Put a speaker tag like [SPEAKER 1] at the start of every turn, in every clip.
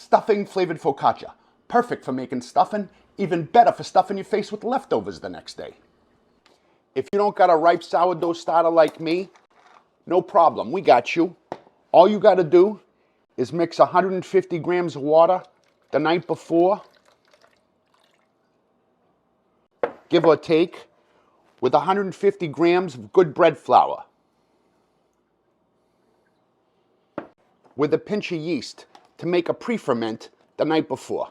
[SPEAKER 1] Stuffing flavored focaccia. Perfect for making stuffing, even better for stuffing your face with leftovers the next day. If you don't got a ripe sourdough starter like me, no problem, we got you. All you got to do is mix 150 grams of water the night before, give or take, with 150 grams of good bread flour, with a pinch of yeast to make a pre-ferment the night before.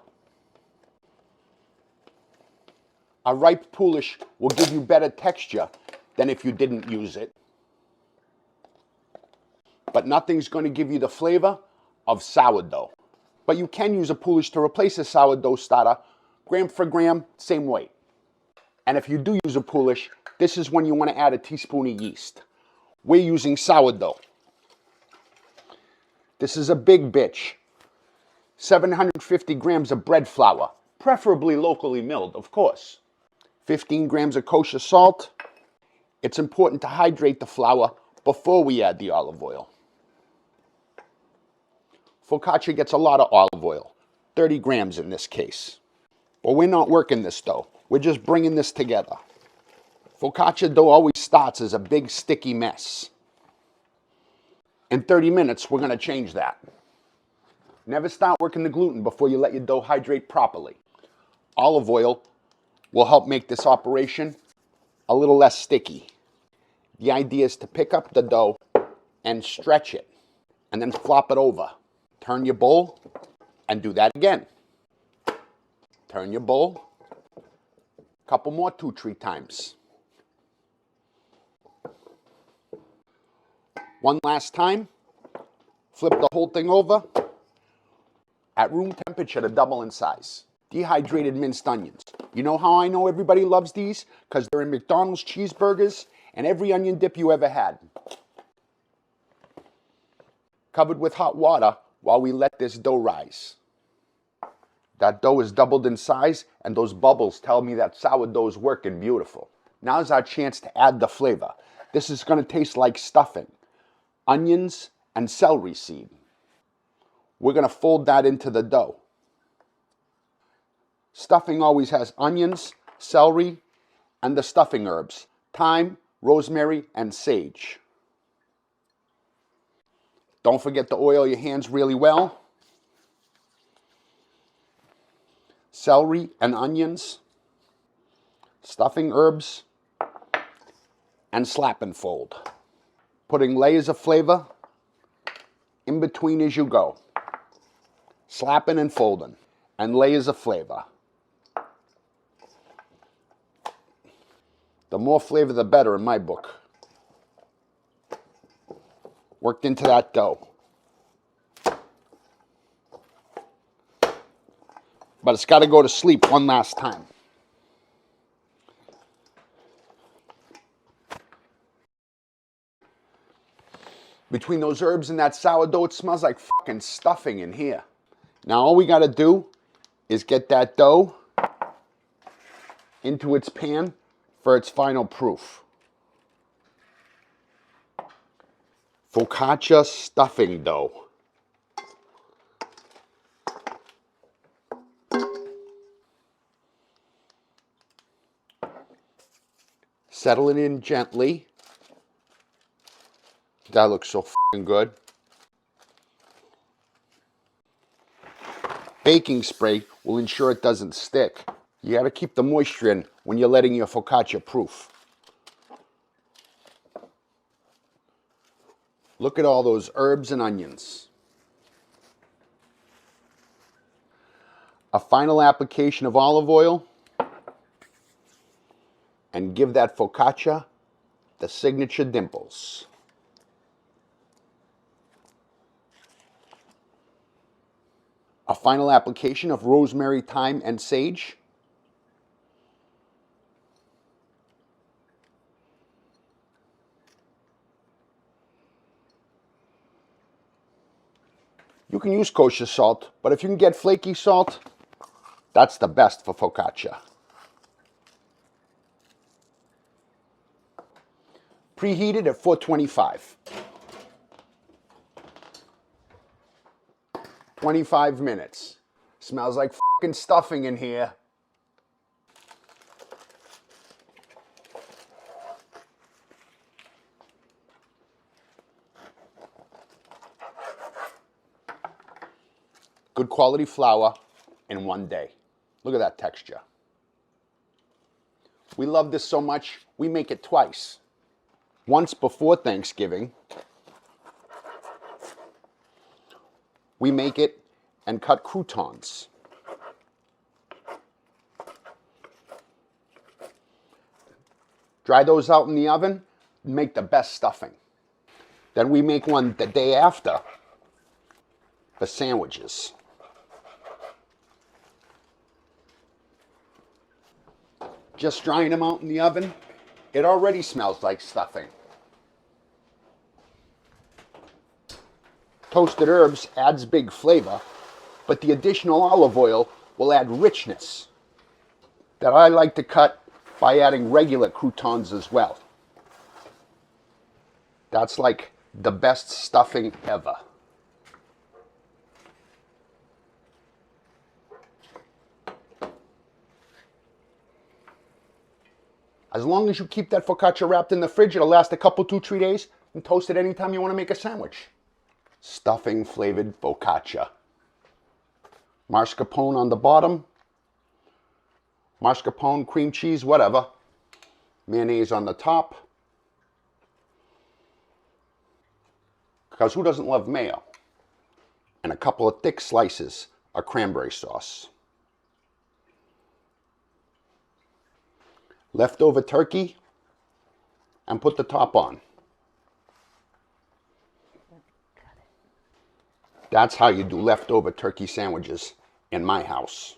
[SPEAKER 1] A ripe Poolish will give you better texture than if you didn't use it. But nothing's going to give you the flavor of sourdough. But you can use a Poolish to replace a sourdough starter, gram for gram, same weight. And if you do use a Poolish, this is when you want to add a teaspoon of yeast. We're using sourdough. This is a big bitch. 750 grams of bread flour, preferably locally milled, of course. 15 grams of kosher salt. It's important to hydrate the flour before we add the olive oil. Focaccia gets a lot of olive oil, 30 grams in this case. But we're not working this dough. We're just bringing this together. Focaccia dough always starts as a big sticky mess. In 30 minutes, we're going to change that. Never start working the gluten before you let your dough hydrate properly. Olive oil will help make this operation a little less sticky. The idea is to pick up the dough and stretch it, and then flop it over. Turn your bowl and do that again. Turn your bowl. Couple more 2-3 times. One last time. Flip the whole thing over. At room temperature to double in size. Dehydrated minced onions. You know how I know everybody loves these? Because they're in McDonald's cheeseburgers and every onion dip you ever had. Covered with hot water while we let this dough rise. That dough is doubled in size and those bubbles tell me that sourdough is working beautiful. Now's our chance to add the flavor. This is going to taste like stuffing. Onions and celery seed. We're going to fold that into the dough. Stuffing always has onions, celery, and the stuffing herbs, thyme, rosemary, and sage. Don't forget to oil your hands really well. Celery and onions, stuffing herbs, and slap and fold. Putting layers of flavor in between as you go. Slapping and folding, and layers of flavor. The more flavor, the better in my book. Worked into that dough. But it's got to go to sleep one last time. Between those herbs and that sourdough, it smells like fucking stuffing in here. Now all we got to do is get that dough into its pan for its final proof. Focaccia stuffing dough. Settle it in gently. That looks so fucking good. Baking spray will ensure it doesn't stick. You got to keep the moisture in when you're letting your focaccia proof. Look at all those herbs and onions. A final application of olive oil. And give that focaccia the signature dimples. A final application of rosemary, thyme, and sage. You can use kosher salt, but if you can get flaky salt, that's the best for focaccia. Preheated at 425. 25 minutes. Smells like fucking stuffing in here. Good quality flour in one day. Look at that texture. We love this so much, we make it twice. Once before Thanksgiving, we make it and cut croutons. Dry those out in the oven, make the best stuffing. Then we make one the day after for sandwiches. Just drying them out in the oven, it already smells like stuffing. Toasted herbs adds big flavor, but the additional olive oil will add richness that I like to cut by adding regular croutons as well. That's like the best stuffing ever. As long as you keep that focaccia wrapped in the fridge, it'll last a couple, 2-3 days, and toast it anytime you want to make a sandwich. Stuffing flavored focaccia. Mascarpone on the bottom. Mascarpone, cream cheese, whatever. Mayonnaise on the top. Because who doesn't love mayo? And a couple of thick slices of cranberry sauce. Leftover turkey, and put the top on. That's how you do leftover turkey sandwiches in my house.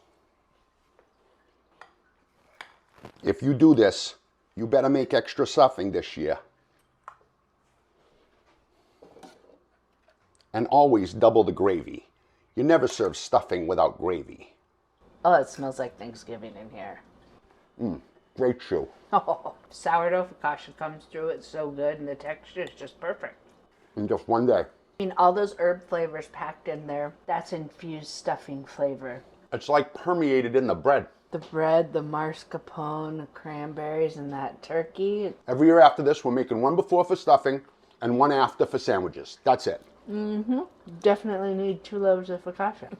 [SPEAKER 1] If you do this, you better make extra stuffing this year. And always double the gravy. You never serve stuffing without gravy.
[SPEAKER 2] Oh, it smells like Thanksgiving in here.
[SPEAKER 1] Great chew.
[SPEAKER 2] Oh, sourdough focaccia comes through. It's so good, and the texture is just perfect.
[SPEAKER 1] In just one day.
[SPEAKER 2] I mean, all those herb flavors packed in there, that's infused stuffing flavor.
[SPEAKER 1] It's like permeated in the bread.
[SPEAKER 2] The bread, the mascarpone, the cranberries, and that turkey.
[SPEAKER 1] Every year after this, we're making one before for stuffing and one after for sandwiches. That's it.
[SPEAKER 2] Definitely need 2 loaves of focaccia.